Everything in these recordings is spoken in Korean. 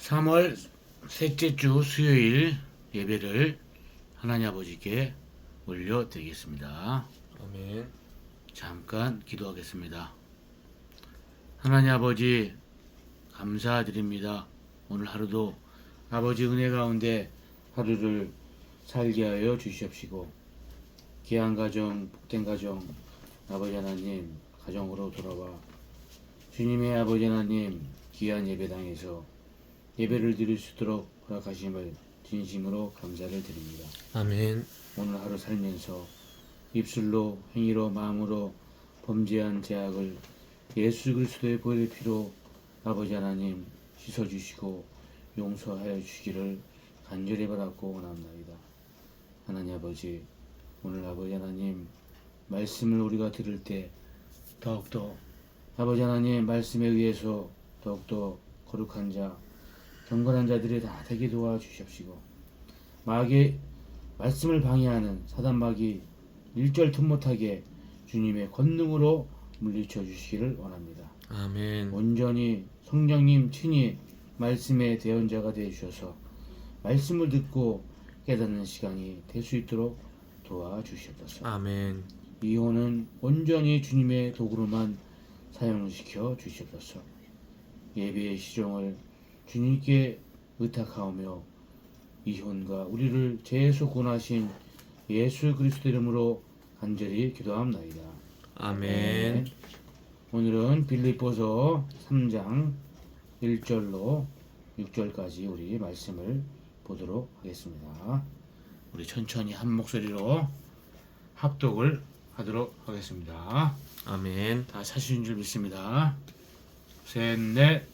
3월 셋째 주 수요일 예배를 하나님 아버지께 올려드리겠습니다. 아멘. 잠깐 기도하겠습니다. 하나님 아버지 감사드립니다. 오늘 하루도 아버지 은혜 가운데 하루를 살게 하여 주시옵시고 귀한 가정, 복된 가정 아버지 하나님 가정으로 돌아와 주님의 아버지 하나님 귀한 예배당에서 예배를 드릴 수 있도록 허락하심을 진심으로 감사를 드립니다. 아멘. 오늘 하루 살면서 입술로 행위로 마음으로 범죄한 죄악을 예수 그리스도의 보혈의 피로 아버지 하나님 씻어주시고 용서하여 주시기를 간절히 바라고 원합니다. 하나님 아버지 오늘 아버지 하나님 말씀을 우리가 들을 때 더욱더 아버지 하나님 말씀에 의해서 더욱더 거룩한 자 경건한 자들이 다 되게 도와주시옵시고 마귀의 말씀을 방해하는 사단마귀 일절 틈 못하게 주님의 권능으로 물리쳐 주시기를 원합니다. 아멘. 온전히 성령님 친히 말씀의 대언자가 되어주셔서 말씀을 듣고 깨닫는 시간이 될 수 있도록 도와주시옵소서. 아멘. 이혼은 온전히 주님의 도구로만 사용시켜 주시옵소서. 예배의 시종을 주님께 의탁하오며 이혼과 우리를 죄에서 구원하신 예수 그리스도 이름으로 간절히 기도합나이다. 아멘. 오늘은 빌립보서 3장 1절로 6절까지 우리 말씀을 보도록 하겠습니다. 우리 천천히 한 목소리로 합독을 하도록 하겠습니다. 아멘. 다 찾으신 줄 믿습니다. 셋, 넷.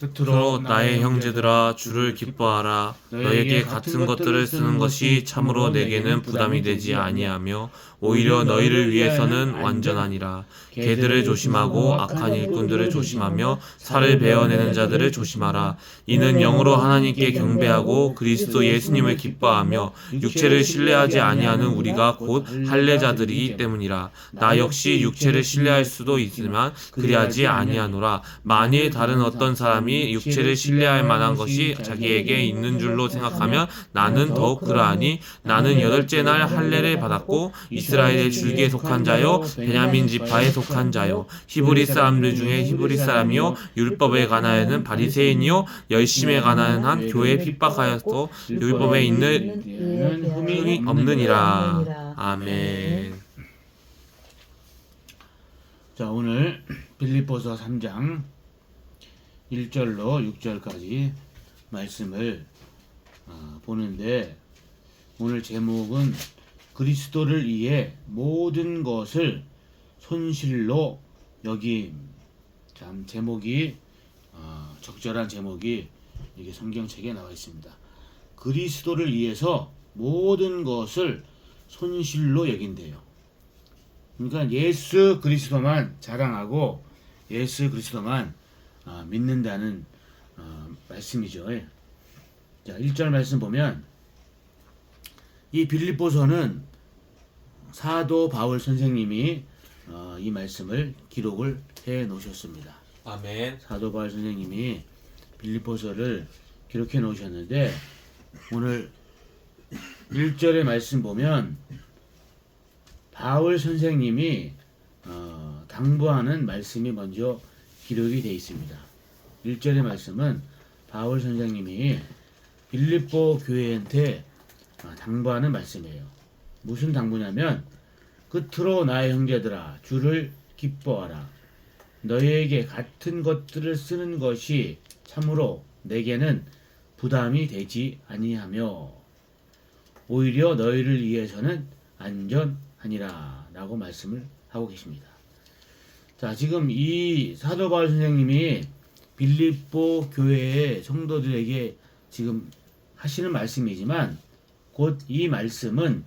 끝으로 나의 형제들아 주를 기뻐하라. 너에게 같은 것들을 쓰는 것이 참으로 내게는 부담이 되지 아니하며 오히려 너희를 위해서는 완전하니라. 개들을 조심하고 악한 일꾼들을 조심하며 살을 베어내는 자들을 조심하라. 이는 영으로 하나님께 경배하고 그리스도 예수님을 기뻐하며 육체를 신뢰하지 아니하는 우리가 곧 할례자들이기 때문이라. 나 역시 육체를 신뢰할 수도 있지만 그리하지 아니하노라. 만일 다른 어떤 사람이 육체를 신뢰할 만한 것이 자기에게 있는 줄로 생각하면 나는 더욱 그러하니 나는 8째 날 할례를 받았고 이스라엘의 줄기에 속한 자요 베냐민 지파에 속한 자요 히브리 사람들 중에 히브리 사람이요 율법에 관하여는 바리새인이요 열심에 관하여는 한 교회에 핍박하여서 율법에 있는 흠이 없느니라. 아멘. 자, 오늘 빌립보서 3장 1절로 6절까지 말씀을 보는데 오늘 제목은 그리스도를 위해 모든 것을 손실로 여김. 참 제목이 적절한 제목이 이게 성경책에 나와 있습니다. 그리스도를 위해서 모든 것을 손실로 여긴대요. 그러니까 예수 그리스도만 자랑하고 예수 그리스도만 믿는다는 말씀이죠. 자, 1절 말씀 보면 이 빌립보서는 사도 바울 선생님이 이 말씀을 기록을 해 놓으셨습니다. 아멘. 사도 바울 선생님이 빌립보서를 기록해 놓으셨는데 오늘 1절의 말씀 보면 바울 선생님이 당부하는 말씀이 먼저 기록이 되어 있습니다. 1절의 말씀은 바울 선생님이 빌립보 교회한테 당부하는 말씀이에요. 무슨 당부냐면 끝으로 나의 형제들아 주를 기뻐하라. 너희에게 같은 것들을 쓰는 것이 참으로 내게는 부담이 되지 아니하며 오히려 너희를 위해서는 안전하니라 라고 말씀을 하고 계십니다. 자, 지금 이 사도 바울 선생님이 빌립보 교회의 성도들에게 지금 하시는 말씀이지만 곧 이 말씀은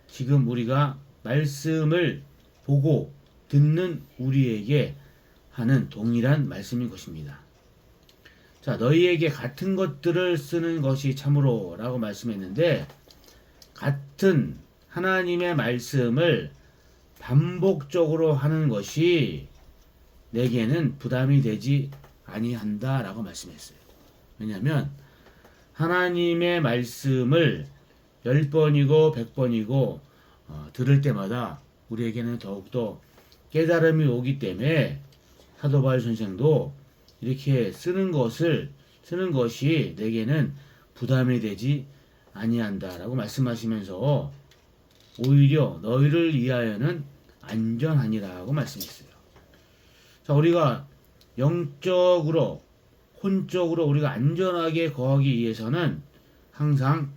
지금 우리가 말씀을 보고 듣는 우리에게 하는 동일한 말씀인 것입니다. 자, 너희에게 같은 것들을 쓰는 것이 참으로 라고 말씀했는데 같은 하나님의 말씀을 반복적으로 하는 것이 내게는 부담이 되지 아니한다라고 말씀했어요. 왜냐하면 하나님의 말씀을 10번이고 100번이고 들을 때마다 우리에게는 더욱더 깨달음이 오기 때문에 사도 바울 선생도 이렇게 쓰는 것이 내게는 부담이 되지 아니한다라고 말씀하시면서 오히려 너희를 위하여는 안전하니라고 말씀했어요. 자, 우리가 영적으로 혼적으로 우리가 안전하게 거하기 위해서는 항상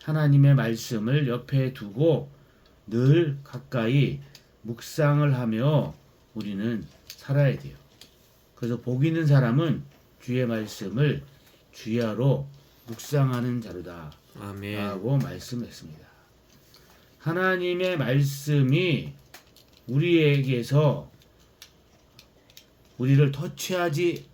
하나님의 말씀을 옆에 두고 늘 가까이 묵상을 하며 우리는 살아야 돼요. 그래서 복 있는 사람은 주의 말씀을 주야로 묵상하는 자로다 아멘. 라고 말씀했습니다. 하나님의 말씀이 우리에게서 우리를 터치하지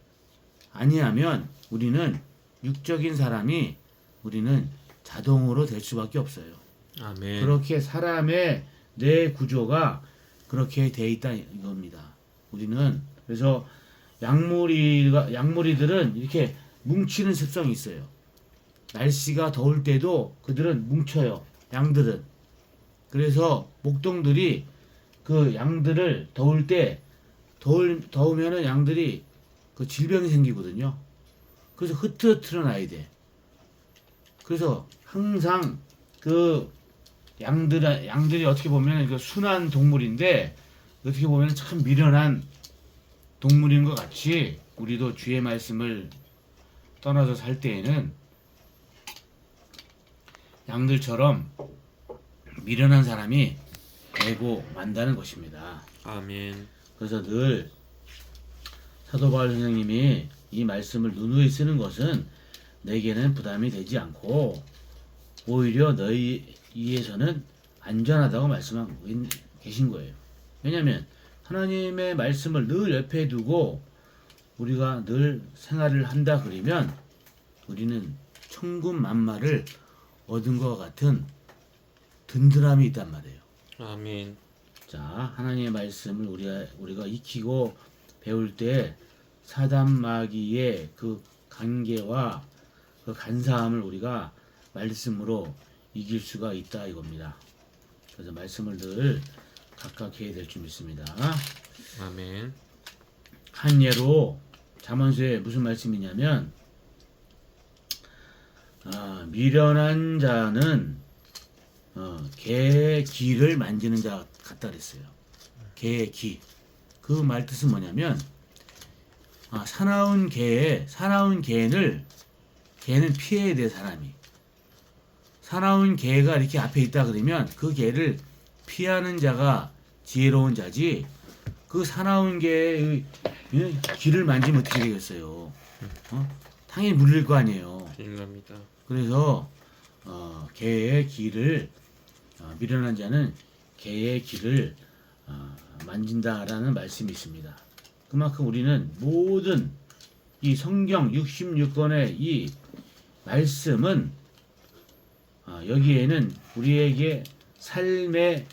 아니하면 우리는 육적인 사람이 우리는 자동으로 될 수밖에 없어요. 아멘. 그렇게 사람의 뇌 구조가 그렇게 돼 있다 이겁니다. 우리는 그래서 양무리들은 이렇게 뭉치는 습성이 있어요. 날씨가 더울 때도 그들은 뭉쳐요. 양들은. 그래서 목동들이 그 양들을 더우면은 양들이 그 질병이 생기거든요. 그래서 흐트러트러 놔야 돼. 그래서 항상 그 양들이 어떻게 보면 그 순한 동물인데 어떻게 보면 참 미련한 동물인 것 같이 우리도 주의 말씀을 떠나서 살 때에는 양들처럼 미련한 사람이 되고 만다는 것입니다. 아멘. 그래서 늘 사도 바울 선생님이 이 말씀을 누누이 쓰는 것은 내게는 부담이 되지 않고 오히려 너희에서는 안전하다고 말씀하고 계신 거예요. 왜냐하면 하나님의 말씀을 늘 옆에 두고 우리가 늘 생활을 한다 그러면 우리는 천군만마를 얻은 것 같은 든든함이 있단 말이에요. 아멘. 자, 하나님의 말씀을 우리가 익히고 배울 때 사단 마귀의 그 관계와 그 간사함을 우리가 말씀으로 이길 수가 있다 이겁니다. 그래서 말씀을 늘 각각해야 될 줄 믿습니다. 아멘. 한 예로 잠언서에 무슨 말씀이냐면 미련한 자는 개의 귀를 만지는 자 같다 그랬어요. 개의 귀. 그 말 뜻은 뭐냐면 사나운 개는 피해야 돼 사람이. 사나운 개가 이렇게 앞에 있다 그러면 그 개를 피하는 자가 지혜로운 자지. 그 사나운 개의 귀를 만지면 어떻게 되겠어요? 당연히 물릴 거 아니에요. 인갑니다. 그래서 개의 귀를 미련한 자는 개의 귀를 만진다라는 말씀이 있습니다. 그만큼 우리는 모든 이 성경 66권의 이 말씀은 여기에는 우리에게 삶의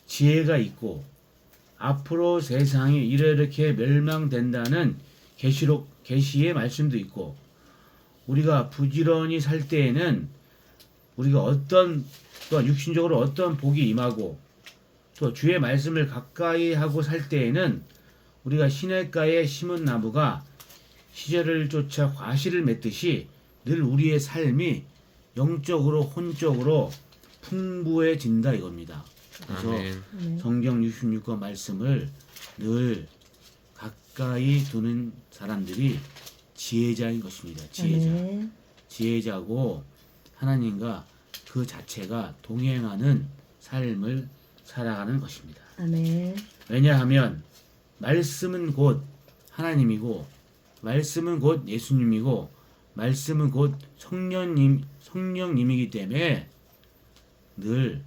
지혜가 있고 앞으로 세상이 이렇게 멸망된다는 계시의 말씀도 있고 우리가 부지런히 살 때에는 우리가 또 육신적으로 어떤 복이 임하고 또 주의 말씀을 가까이 하고 살 때에는 우리가 시냇가에 심은 나무가 시절을 쫓아 과실을 맺듯이 늘 우리의 삶이 영적으로 혼적으로 풍부해진다 이겁니다. 그래서 아멘. 성경 66권 말씀을 늘 가까이 두는 사람들이 지혜자인 것입니다. 지혜자고 하나님과 그 자체가 동행하는 삶을 살아가는 것입니다. 아멘. 왜냐하면 말씀은 곧 하나님이고 말씀은 곧 예수님이고 말씀은 곧 성령님이기 때문에 늘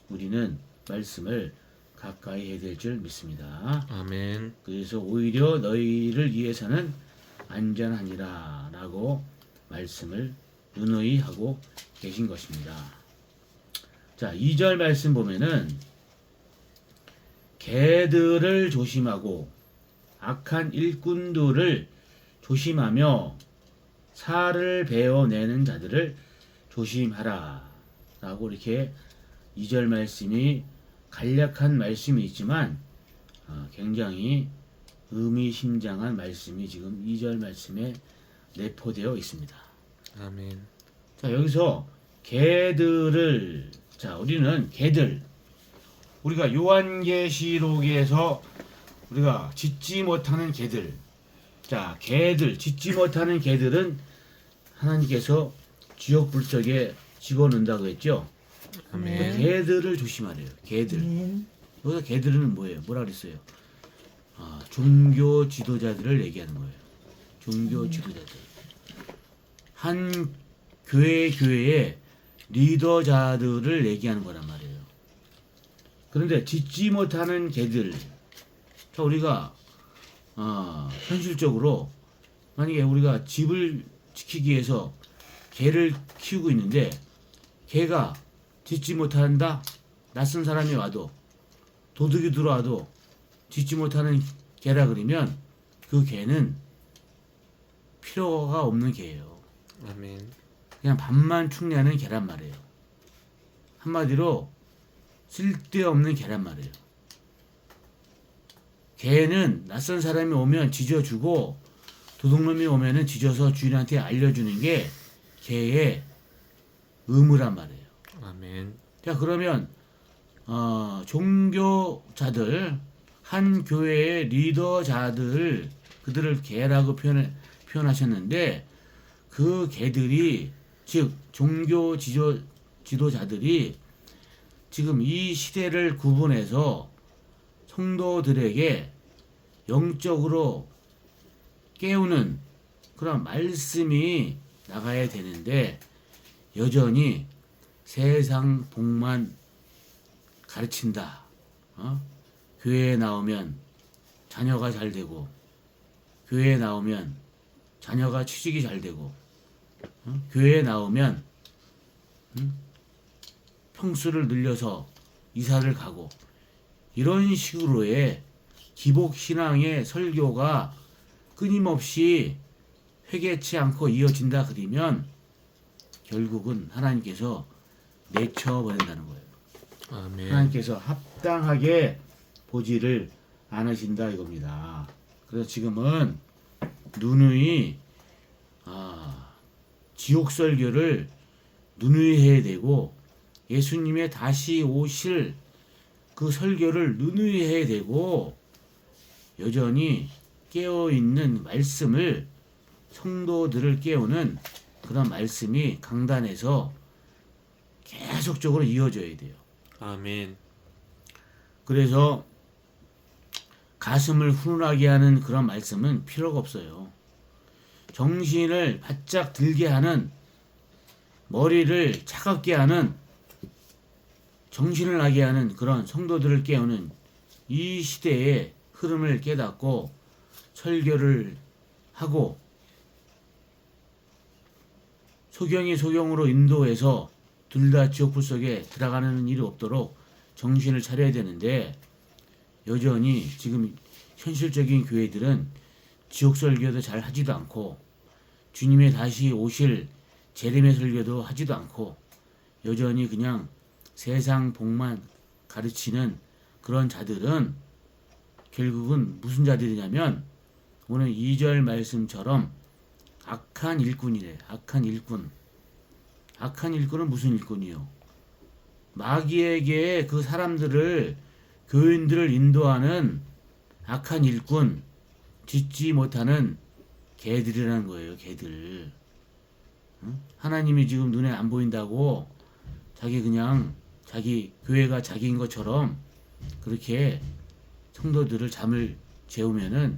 우리는 말씀을 가까이 해야 될 줄 믿습니다. 아멘. 그래서 오히려 너희를 위해서는 안전하니라 라고 말씀을 누누이 하고 계신 것입니다. 자, 2절 말씀 보면은 개들을 조심하고 악한 일꾼들을 조심하며 살을 베어내는 자들을 조심하라 라고 이렇게 2절 말씀이 간략한 말씀이 있지만 굉장히 의미심장한 말씀이 지금 2절 말씀에 내포되어 있습니다. 아멘. 자, 여기서 개들을, 자, 우리는 개들, 우리가 요한계시록에서 우리가 짖지 못하는 개들, 자, 개들, 짖지 못하는 개들은 하나님께서 지옥 불속에 집어넣는다고 했죠. 아멘. 개들을 조심하래요. 개들. 여기서 개들은 뭐예요? 뭐라 그랬어요? 종교 지도자들을 얘기하는 거예요. 종교 지도자들. 한 교회의 리더자들을 얘기하는 거란 말이에요. 그런데 짖지 못하는 개들. 자, 우리가 현실적으로 만약에 우리가 집을 지키기 위해서 개를 키우고 있는데 개가 짖지 못한다. 낯선 사람이 와도 도둑이 들어와도 짖지 못하는 개라 그러면 그 개는 필요가 없는 개예요. 아멘. 그냥 밥만 축내는 개란 말이에요. 한마디로 쓸데없는 개란 말이에요. 개는 낯선 사람이 오면 짖어주고 도둑놈이 오면은 짖어서 주인한테 알려주는 게 개의 의무란 말이에요. 아멘. 자, 그러면 종교자들, 한 교회의 리더자들, 그들을 개라고 표현하셨는데 그 개들이, 즉 종교 지도자들이 지금 이 시대를 구분해서 성도들에게 영적으로 깨우는 그런 말씀이 나가야 되는데 여전히 세상 복만 가르친다. 교회에 나오면 자녀가 잘 되고, 교회에 나오면 자녀가 취직이 잘 되고, 교회에 나오면 평수를 늘려서 이사를 가고, 이런 식으로의 기복신앙의 설교가 끊임없이 회개치 않고 이어진다 그러면 결국은 하나님께서 내쳐버린다는 거예요. 아멘. 하나님께서 합당하게 보지를 않으신다 이겁니다. 그래서 지금은 누누이 지옥 설교를 누누이 해야 되고 예수님의 다시 오실 그 설교를 누누이 해야 되고 여전히 깨어있는 말씀을 성도들을 깨우는 그런 말씀이 강단에서 계속적으로 이어져야 돼요. 아멘. 그래서 가슴을 훈훈하게 하는 그런 말씀은 필요가 없어요. 정신을 바짝 들게 하는, 머리를 차갑게 하는, 정신을 나게 하는 그런 성도들을 깨우는 이 시대의 흐름을 깨닫고 설교를 하고 소경이 소경으로 인도해서 둘 다 지옥불 속에 들어가는 일이 없도록 정신을 차려야 되는데 여전히 지금 현실적인 교회들은 지옥 설교도 잘 하지도 않고 주님의 다시 오실 재림의 설교도 하지도 않고 여전히 그냥 세상 복만 가르치는 그런 자들은 결국은 무슨 자들이냐면 오늘 2절 말씀처럼 악한 일꾼이래. 악한 일꾼. 악한 일꾼은 무슨 일꾼이요? 마귀에게 그 사람들을, 교인들을 인도하는 악한 일꾼, 짖지 못하는 개들이라는 거예요. 개들. 하나님이 지금 눈에 안 보인다고 자기 교회가 자기인 것처럼 그렇게 성도들을 잠을 재우면은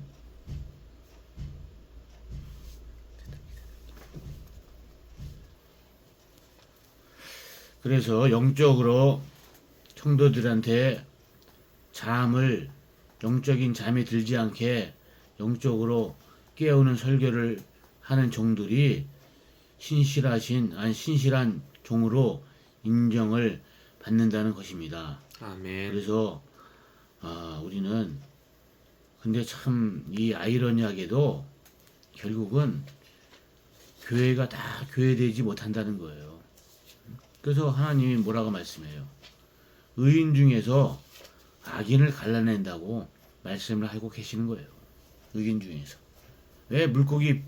그래서 영적으로 성도들한테 영적인 잠이 들지 않게 영적으로 깨우는 설교를 하는 종들이 신실한 종으로 인정을 받는다는 것입니다. 아멘. 그래서 우리는 근데 참 이 아이러니하게도 결국은 교회가 다 교회되지 못한다는 거예요. 그래서 하나님이 뭐라고 말씀해요? 의인 중에서 악인을 갈라낸다고 말씀을 하고 계시는 거예요. 의인 중에서. 왜 물고기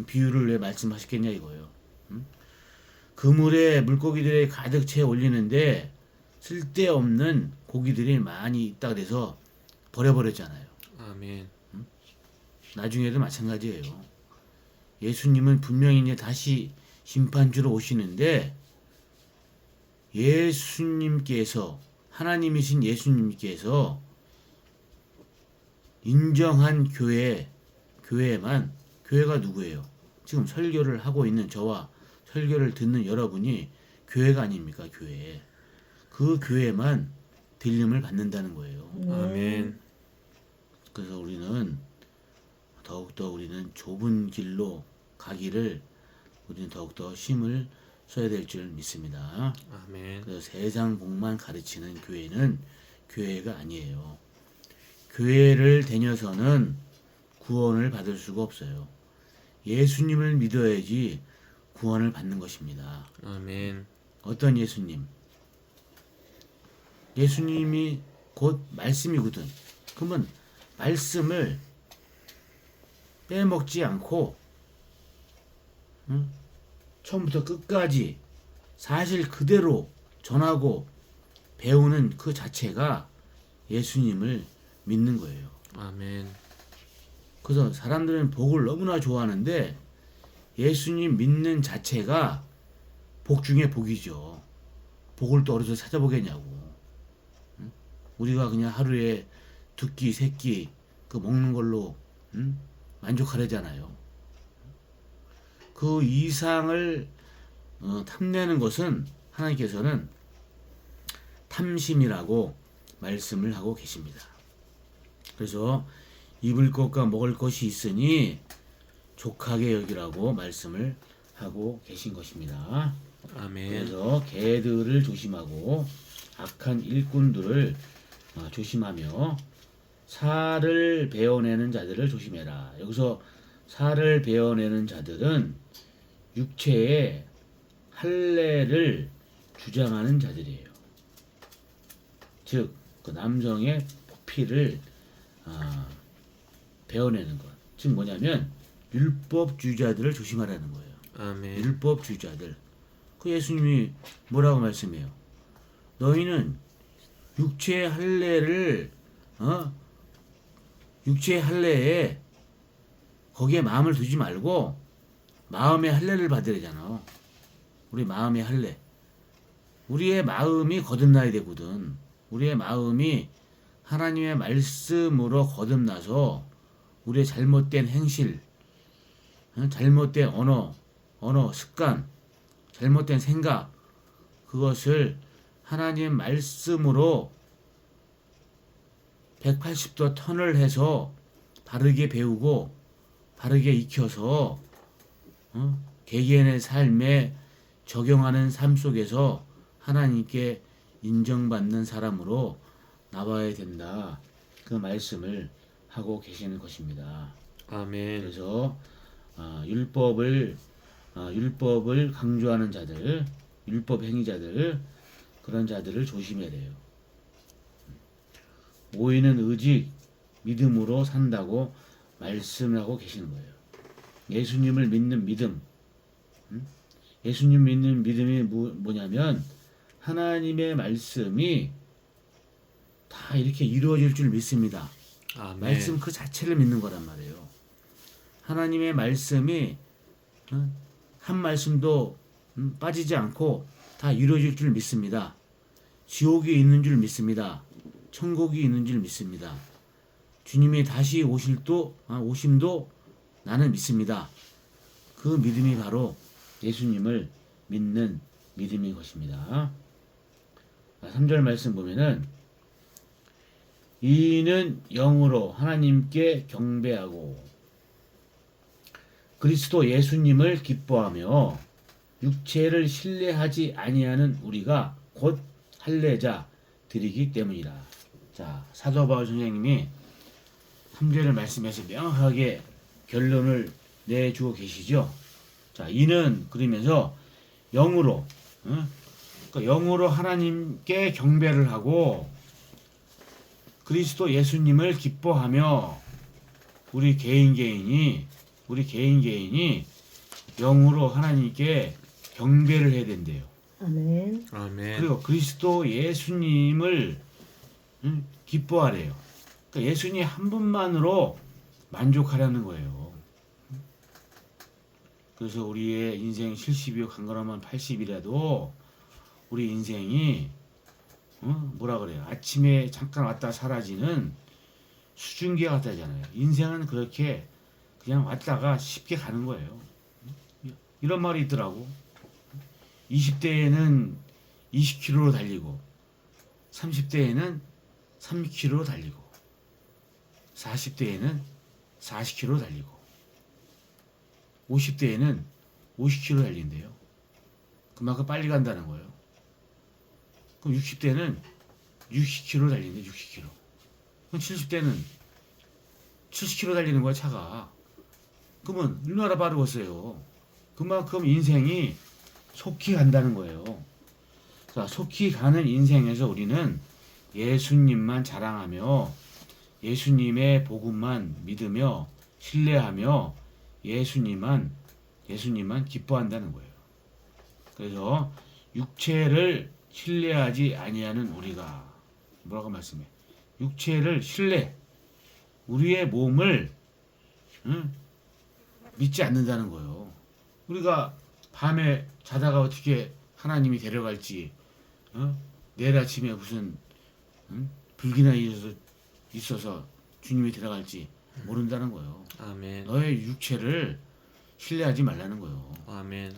비유를 왜 말씀하셨겠냐 이거예요. 그물에 물고기들이 가득 채 올리는데 쓸데없는 고기들이 많이 있다 그래서 버려버렸잖아요. 아멘. 나중에도 마찬가지예요. 예수님은 분명히 이제 다시 심판주로 오시는데 예수님께서 하나님이신 예수님께서 인정한 교회만 교회가 누구예요? 지금 설교를 하고 있는 저와 설교를 듣는 여러분이 교회가 아닙니까? 교회. 그 교회만 들림을 받는다는 거예요. 아멘. 그래서 우리는 좁은 길로 가기를 우리는 더욱더 힘을 써야 될 줄 믿습니다. 아멘. 그래서 세상 복만 가르치는 교회는 교회가 아니에요. 교회를 다녀서는 구원을 받을 수가 없어요. 예수님을 믿어야지 구원을 받는 것입니다. 아멘. 어떤 예수님? 예수님이 곧 말씀이거든. 그러면 말씀을 빼먹지 않고 처음부터 끝까지 사실 그대로 전하고 배우는 그 자체가 예수님을 믿는 거예요. 아멘. 그래서 사람들은 복을 너무나 좋아하는데 예수님 믿는 자체가 복 중에 복이죠. 복을 또 어디서 찾아보겠냐고. 우리가 그냥 하루에 두 끼, 세 끼 그 먹는 걸로 만족하려잖아요. 그 이상을 탐내는 것은 하나님께서는 탐심이라고 말씀을 하고 계십니다. 그래서 입을 것과 먹을 것이 있으니 족하게 여기라고 말씀을 하고 계신 것입니다. 아멘. 그래서 개들을 조심하고 악한 일꾼들을 조심하며 살을 베어내는 자들을 조심해라. 여기서 살을 베어내는 자들은 육체의 할례를 주장하는 자들이에요. 즉, 그 남성의 포피를 베어내는 것. 즉 뭐냐면 율법주의자들을 조심하라는 거예요. 아멘. 율법주의자들. 그 예수님이 뭐라고 말씀해요? 너희는 육체의 할례를 육체의 할례에 거기에 마음을 두지 말고 마음의 할례를 받으려잖아. 우리 마음의 할례. 우리의 마음이 거듭나야 되거든. 우리의 마음이 하나님의 말씀으로 거듭나서 우리의 잘못된 행실, 잘못된 언어, 습관, 잘못된 생각, 그것을 하나님 말씀으로 180도 턴을 해서 바르게 배우고 바르게 익혀서 개개인의 삶에 적용하는 삶 속에서 하나님께 인정받는 사람으로 나와야 된다. 그 말씀을 하고 계시는 것입니다. 아멘. 그래서 율법을 강조하는 자들, 율법 행위자들, 그런 자들을 조심해야 돼요. 오히는 오직 믿음으로 산다고 말씀하고 계시는 거예요. 예수님을 믿는 믿음. 예수님 믿는 믿음이 뭐냐면 하나님의 말씀이 다 이렇게 이루어질 줄 믿습니다. 아멘. 말씀 그 자체를 믿는 거란 말이에요. 하나님의 말씀이 한 말씀도 빠지지 않고 다 이루어질 줄 믿습니다. 지옥이 있는 줄 믿습니다. 천국이 있는 줄 믿습니다. 주님이 다시 오심도 나는 믿습니다. 그 믿음이 바로 예수님을 믿는 믿음인 것입니다. 3절 말씀 보면은 이는 영으로 하나님께 경배하고 그리스도 예수님을 기뻐하며 육체를 신뢰하지 아니하는 우리가 곧 할례자 드리기 때문이라. 자, 사도 바울 선생님이 3절을 말씀해서 명확하게 결론을 내주고 계시죠. 자, 이는 그러면서 영으로, 그러니까 영으로 하나님께 경배를 하고 그리스도 예수님을 기뻐하며 우리 개인이 영으로 하나님께 경배를 해야 된대요. 아멘. 아멘. 그리고 그리스도 예수님을 기뻐하래요. 그러니까 예수님 한 분만으로 만족하려는 거예요. 그래서 우리의 인생 70이요 강건하면 80이라도 우리 인생이 뭐라 그래요? 아침에 잠깐 왔다 사라지는 수증기와 같다잖아요. 인생은 그렇게 그냥 왔다가 쉽게 가는 거예요. 이런 말이 있더라고. 20대에는 20km로 달리고 30대에는 30km로 달리고 40대에는 40km로 달리고 50대에는 50km 달린대요. 그만큼 빨리 간다는 거예요. 그럼 60대는 60km 달린대. 60km. 그럼 70대는 70km 달리는 거야 차가. 그러면 얼마나 빠르겠어요. 그만큼 인생이 속히 간다는 거예요. 자, 속히 가는 인생에서 우리는 예수님만 자랑하며 예수님의 복음만 믿으며 신뢰하며 예수님만 기뻐한다는 거예요. 그래서 육체를 신뢰하지 아니하는 우리가 뭐라고 말씀해? 육체를 신뢰, 우리의 몸을 믿지 않는다는 거예요. 우리가 밤에 자다가 어떻게 하나님이 데려갈지, 내일 아침에 무슨 불기나 있어서 주님이 데려갈지 모른다는 거예요. 아멘. 너의 육체를 신뢰하지 말라는 거예요. 아멘.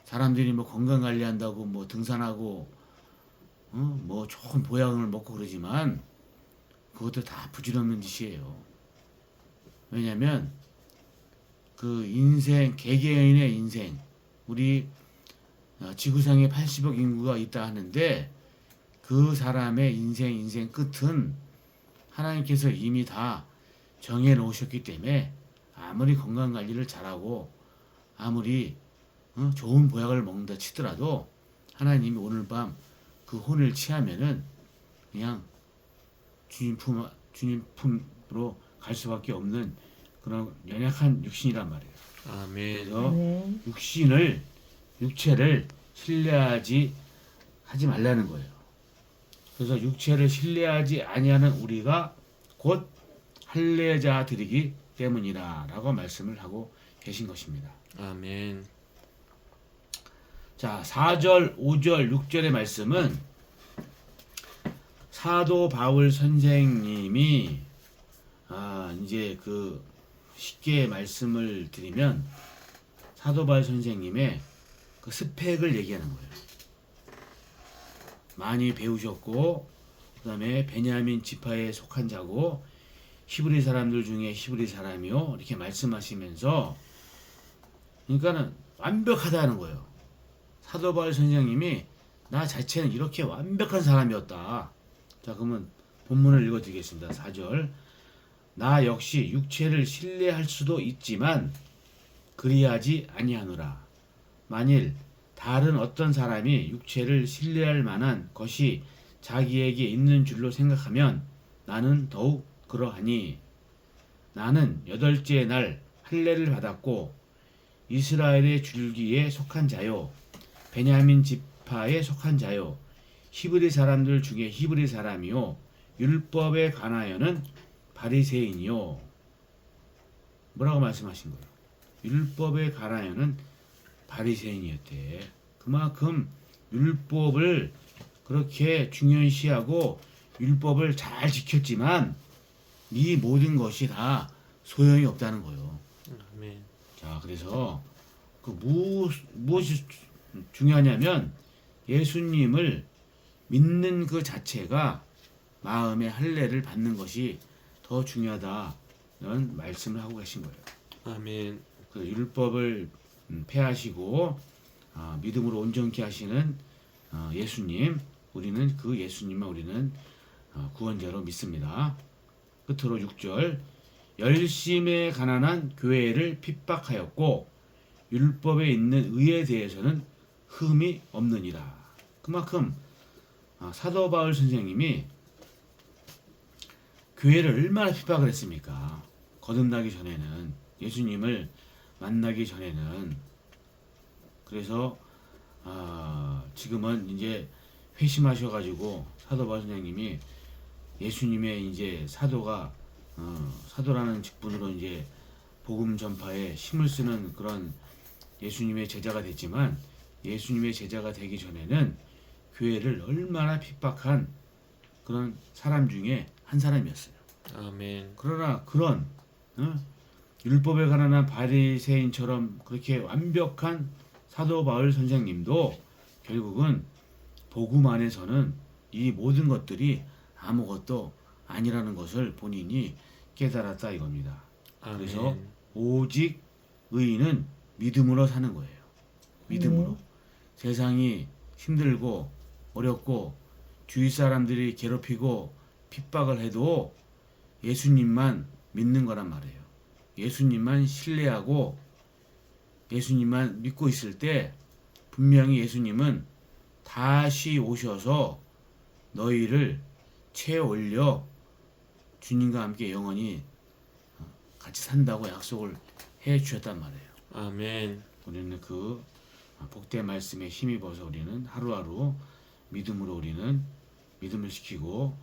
사람들이 뭐 건강 관리한다고 뭐 등산하고 뭐 좋은 보약을 먹고 그러지만 그것도 다 부질없는 짓이에요. 왜냐면 그 인생, 개개인의 인생, 우리 지구상에 80억 인구가 있다 하는데 그 사람의 인생 끝은 하나님께서 이미 다 정해 놓으셨기 때문에 아무리 건강 관리를 잘하고 아무리 좋은 보약을 먹는다 치더라도 하나님이 오늘 밤 그 혼을 취하면은 그냥 주님 품으로 갈 수밖에 없는 그런 연약한 육신이란 말이에요. 아멘. 그래서 아멘. 육체를 신뢰하지 말라는 거예요. 그래서 육체를 신뢰하지 아니하는 우리가 곧 할례자들이기 때문이라라고 말씀을 하고 계신 것입니다. 아멘. 자, 4절, 5절, 6절의 말씀은 사도 바울 선생님이 이제 그 쉽게 말씀을 드리면 사도 바울 선생님의 그 스펙을 얘기하는 거예요. 많이 배우셨고 그다음에 베냐민 지파에 속한 자고 히브리 사람들 중에 히브리 사람이요 이렇게 말씀하시면서 그러니까는 완벽하다는 거예요. 사도 바울 선생님이 나 자체는 이렇게 완벽한 사람이었다. 자, 그러면 본문을 읽어드리겠습니다. 4절. 나 역시 육체를 신뢰할 수도 있지만 그리하지 아니하노라. 만일 다른 어떤 사람이 육체를 신뢰할 만한 것이 자기에게 있는 줄로 생각하면 나는 더욱 그러하니 나는 8째 날 할례를 받았고 이스라엘의 줄기에 속한 자요 베냐민 지파에 속한 자요 히브리 사람들 중에 히브리 사람이요 율법에 관하여는 바리새인이요. 뭐라고 말씀하신 거예요? 율법에 관하여는 바리새인이었대. 그만큼 율법을 그렇게 중요시하고 율법을 잘 지켰지만 이 모든 것이 다 소용이 없다는 거예요. 아멘. 자, 그래서 그 무엇이 중요하냐면 예수님을 믿는 그 자체가 마음의 할례를 받는 것이 더 중요하다는 말씀을 하고 계신 거예요. 아멘. 그 율법을 폐하시고 믿음으로 온전케 하시는 예수님, 우리는 그 예수님만 우리는 구원자로 믿습니다. 끝으로 6절 열심에 가난한 교회를 핍박하였고 율법에 있는 의에 대해서는 흠이 없느니라. 그만큼 사도 바울 선생님이 교회를 얼마나 핍박을 했습니까? 거듭나기 전에는, 예수님을 만나기 전에는. 그래서 지금은 이제 회심하셔가지고 사도 바울 선생님이 예수님의 이제 사도라는 직분으로 이제 복음 전파에 힘을 쓰는 그런 예수님의 제자가 됐지만, 예수님의 제자가 되기 전에는 교회를 얼마나 핍박한 그런 사람 중에 한 사람이었어요. 아멘. 그러나 그런 율법에 가난한 바리새인처럼 그렇게 완벽한 사도 바울 선생님도 결국은 복음 안에서는 이 모든 것들이 아무것도 아니라는 것을 본인이 깨달았다 이겁니다. 그래서 아멘. 오직 의인은 믿음으로 사는 거예요. 믿음으로. 세상이 힘들고 어렵고 주위 사람들이 괴롭히고 핍박을 해도 예수님만 믿는 거란 말이에요. 예수님만 신뢰하고 예수님만 믿고 있을 때 분명히 예수님은 다시 오셔서 너희를 채워 올려 주님과 함께 영원히 같이 산다고 약속을 해 주셨단 말이에요. 아멘. 우리는 그 복된 말씀에 힘입어서 우리는 하루하루 믿음으로 우리는 믿음을 지키고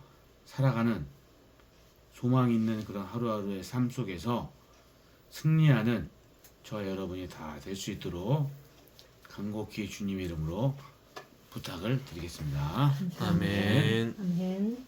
살아가는 소망 있는 그런 하루하루의 삶 속에서 승리하는 저와 여러분이 다 될 수 있도록 간곡히 주님의 이름으로 부탁을 드리겠습니다. 아멘. 아멘.